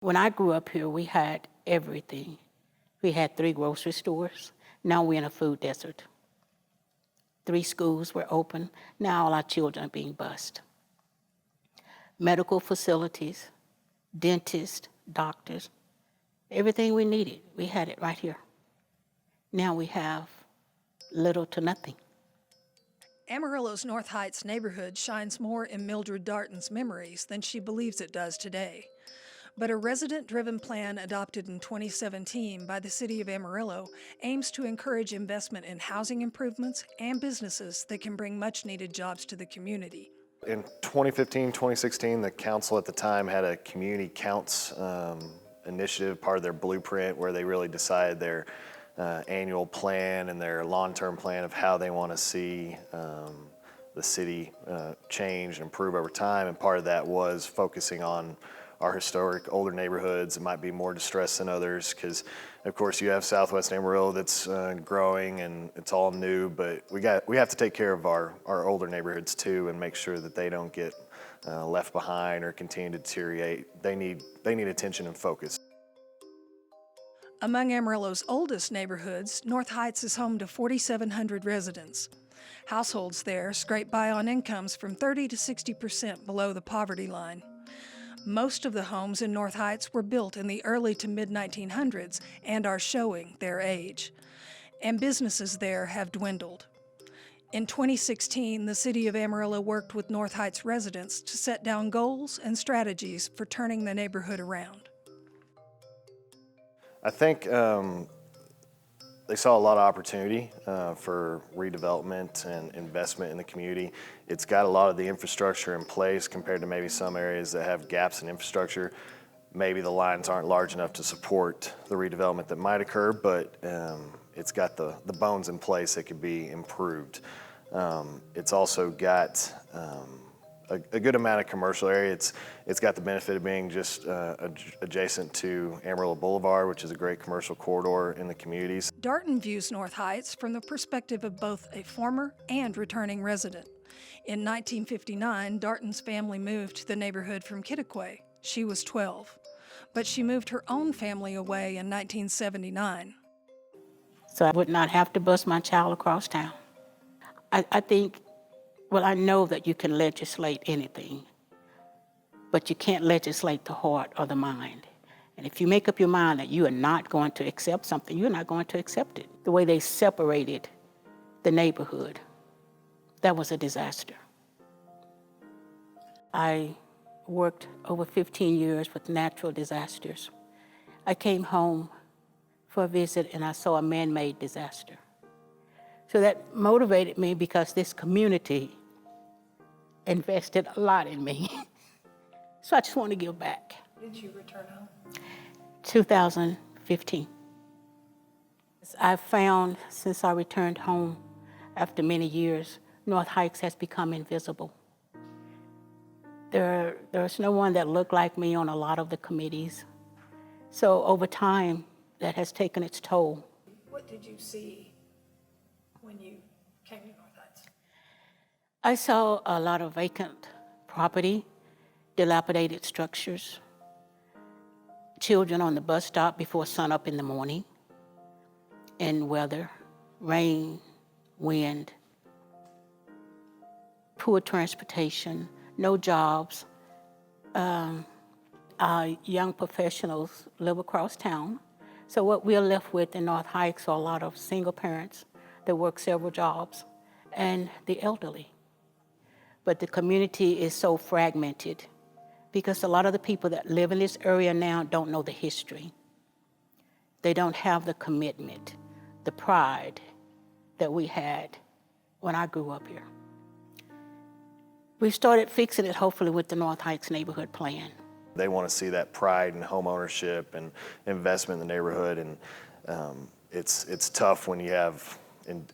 When I grew up here, we had everything. We had 3 grocery stores. Now we're in a food desert. 3 schools were open. Now all our children are being bused. Medical facilities, dentists, doctors, everything we needed, we had it right here. Now we have little to nothing. Amarillo's North Heights neighborhood shines more in Mildred Darton's memories than she believes it does today. But a resident-driven plan adopted in 2017 by the City of Amarillo aims to encourage investment in housing improvements and businesses that can bring much-needed jobs to the community. In 2015, 2016, the council at the time had a community counts initiative, part of their blueprint, where they really decided their annual plan and their long-term plan of how they want to see the city change and improve over time. And part of that was focusing on our historic older neighborhoods. It might be more distressed than others because, of course, you have Southwest Amarillo that's growing and it's all new, but we have to take care of our older neighborhoods too and make sure that they don't get left behind or continue to deteriorate. They need attention and focus. Among Amarillo's oldest neighborhoods, North Heights is home to 4,700 residents. Households there scrape by on incomes from 30 to 60% below the poverty line. Most of the homes in North Heights were built in the early to mid-1900s and are showing their age. And businesses there have dwindled. In 2016, the City of Amarillo worked with North Heights residents to set down goals and strategies for turning the neighborhood around. I think they saw a lot of opportunity for redevelopment and investment in the community. It's got a lot of the infrastructure in place compared to maybe some areas that have gaps in infrastructure. Maybe the lines aren't large enough to support the redevelopment that might occur, but it's got the bones in place that could be improved. It's also got a good amount of commercial area. It's got the benefit of being just adjacent to Amarillo Boulevard, which is a great commercial corridor in the communities. Darton views North Heights from the perspective of both a former and returning resident. In 1959, Darton's family moved to the neighborhood from Kittiquay. She was 12, but she moved her own family away in 1979. So I would not have to bus my child across town. I think, well, I know that you can legislate anything, but you can't legislate the heart or the mind. And if you make up your mind that you are not going to accept something, you're not going to accept it. The way they separated the neighborhood, that was a disaster. I worked over 15 years with natural disasters. I came home for a visit and I saw a man-made disaster. So that motivated me because this community invested a lot in me. So I just want to give back. Did you return home? 2015. I've found since I returned home after many years, North Heights has become invisible. There's no one that looked like me on a lot of the committees. So over time, that has taken its toll. What did you see when you came to North Heights? I saw a lot of vacant property, dilapidated structures, children on the bus stop before sunup in the morning, and weather, rain, wind, poor transportation, no jobs. Our young professionals live across town. So what we're left with in North Heights are a lot of single parents that work several jobs and the elderly. But the community is so fragmented because a lot of the people that live in this area now don't know the history. They don't have the commitment, the pride that we had when I grew up here. We've started fixing it, hopefully, with the North Heights neighborhood plan. They want to see that pride in home ownership and investment in the neighborhood, and it's tough when you have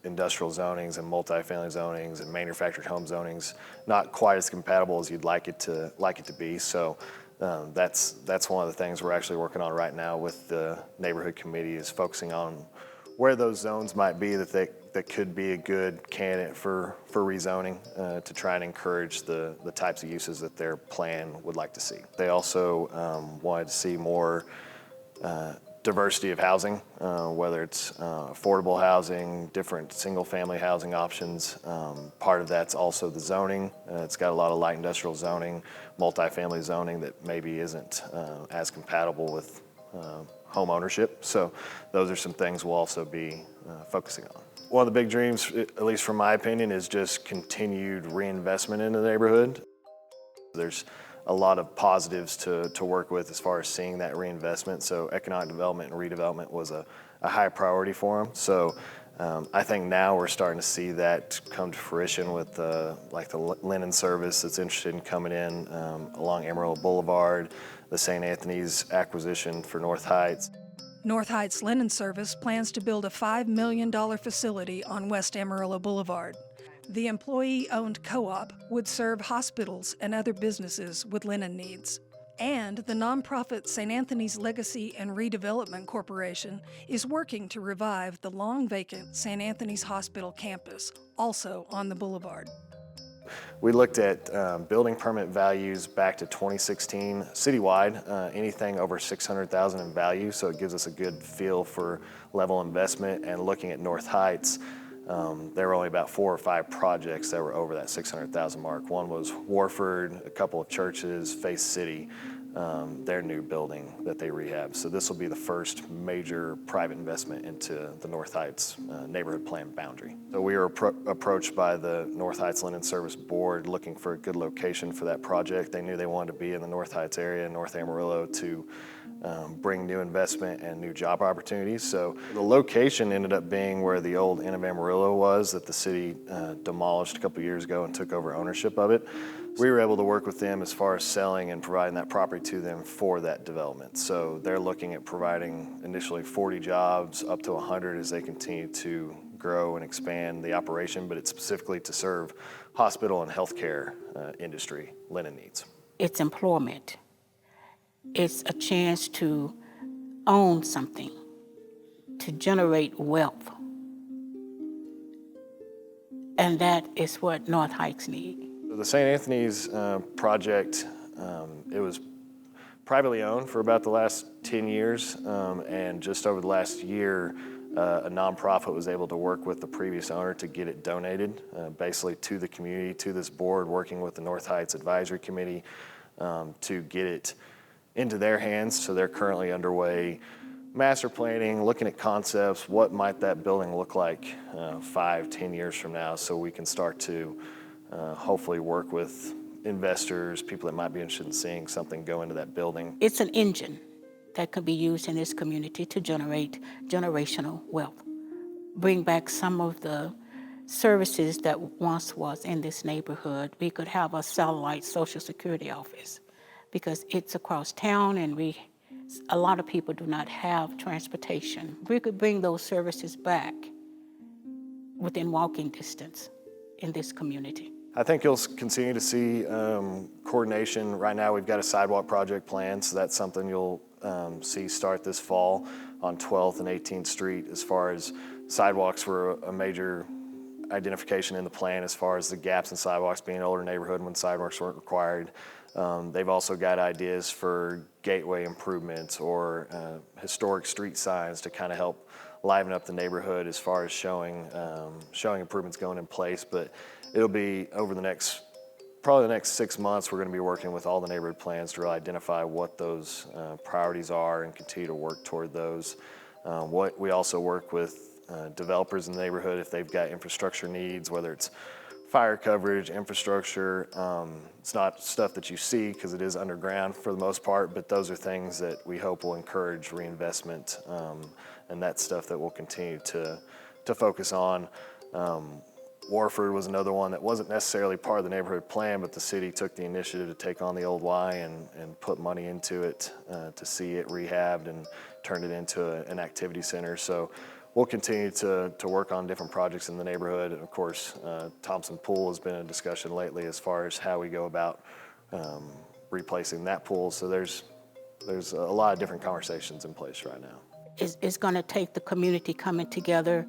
industrial zonings and multifamily zonings and manufactured home zonings not quite as compatible as you'd like it to be. So that's one of the things we're actually working on right now with the neighborhood committee, is focusing on where those zones might be that could be a good candidate for rezoning to try and encourage the types of uses that their plan would like to see. They also wanted to see more diversity of housing, whether it's affordable housing, different single-family housing options. Part of that's also the zoning. It's got a lot of light industrial zoning, multifamily zoning that maybe isn't as compatible with home ownership. So those are some things we'll also be focusing on. One of the big dreams, at least from my opinion, is just continued reinvestment in the neighborhood. There's a lot of positives to work with as far as seeing that reinvestment. So economic development and redevelopment was a high priority for them. So I think now we're starting to see that come to fruition with like the linen service that's interested in coming in along Amarillo Boulevard, the St. Anthony's acquisition for North Heights. North Heights Linen Service plans to build a $5 million facility on West Amarillo Boulevard. The employee-owned co-op would serve hospitals and other businesses with linen needs. And the nonprofit St. Anthony's Legacy and Redevelopment Corporation is working to revive the long-vacant St. Anthony's Hospital campus, also on the boulevard. We looked at building permit values back to 2016 citywide, anything over $600,000 in value, so it gives us a good feel for level investment. And looking at North Heights, there were only about 4 or 5 projects that were over that $600,000 mark. One was Warford, a couple of churches, Faith City, their new building that they rehabbed. So this will be the first major private investment into the North Heights neighborhood plan boundary. So we were approached by the North Heights Linen Service Board looking for a good location for that project. They knew they wanted to be in the North Heights area, North Amarillo, to bring new investment and new job opportunities. So the location ended up being where the old Inn of Amarillo was that the city demolished a couple years ago and took over ownership of it. We were able to work with them as far as selling and providing that property to them for that development. So they're looking at providing initially 40 jobs up to 100 as they continue to grow and expand the operation, but it's specifically to serve hospital and healthcare industry linen needs. It's employment. It's a chance to own something, to generate wealth. And that is what North Heights need. The St. Anthony's project, it was privately owned for about the last 10 years, and just over the last year, a nonprofit was able to work with the previous owner to get it donated, basically to the community, to this board, working with the North Heights Advisory Committee to get it into their hands. So they're currently underway master planning, looking at concepts, what might that building look like 5-10 years from now, so we can start to hopefully work with investors, people that might be interested in seeing something go into that building. It's an engine that can be used in this community to generate generational wealth. Bring back some of the services that once was in this neighborhood. We could have a satellite Social Security office because it's across town and a lot of people do not have transportation. We could bring those services back within walking distance in this community. I think you'll continue to see coordination. Right now we've got a sidewalk project planned, so that's something you'll see start this fall on 12th and 18th Street. As far as sidewalks were a major identification in the plan as far as the gaps in sidewalks being an older neighborhood when sidewalks weren't required. They've also got ideas for gateway improvements or historic street signs to kind of help liven up the neighborhood as far as showing improvements going in place. But it'll be over probably the next 6 months, we're going to be working with all the neighborhood plans to really identify what those priorities are and continue to work toward those. We also work with developers in the neighborhood if they've got infrastructure needs, whether it's fire coverage, infrastructure. It's not stuff that you see because it is underground for the most part, but those are things that we hope will encourage reinvestment, and that's stuff that we'll continue to focus on. Warford was another one that wasn't necessarily part of the neighborhood plan, but the city took the initiative to take on the old Y and put money into it to see it rehabbed and turned it into an activity center. So we'll continue to work on different projects in the neighborhood. And of course, Thompson Pool has been a discussion lately as far as how we go about replacing that pool. So there's a lot of different conversations in place right now. it's going to take the community coming together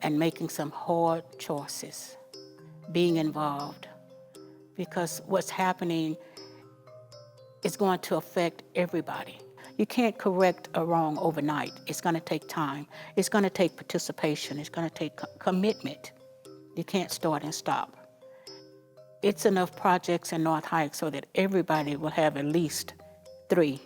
and making some hard choices, being involved, because what's happening is going to affect everybody. You can't correct a wrong overnight. It's going to take time. It's going to take participation. It's going to take commitment. You can't start and stop. It's enough projects in North Heights so that everybody will have at least 3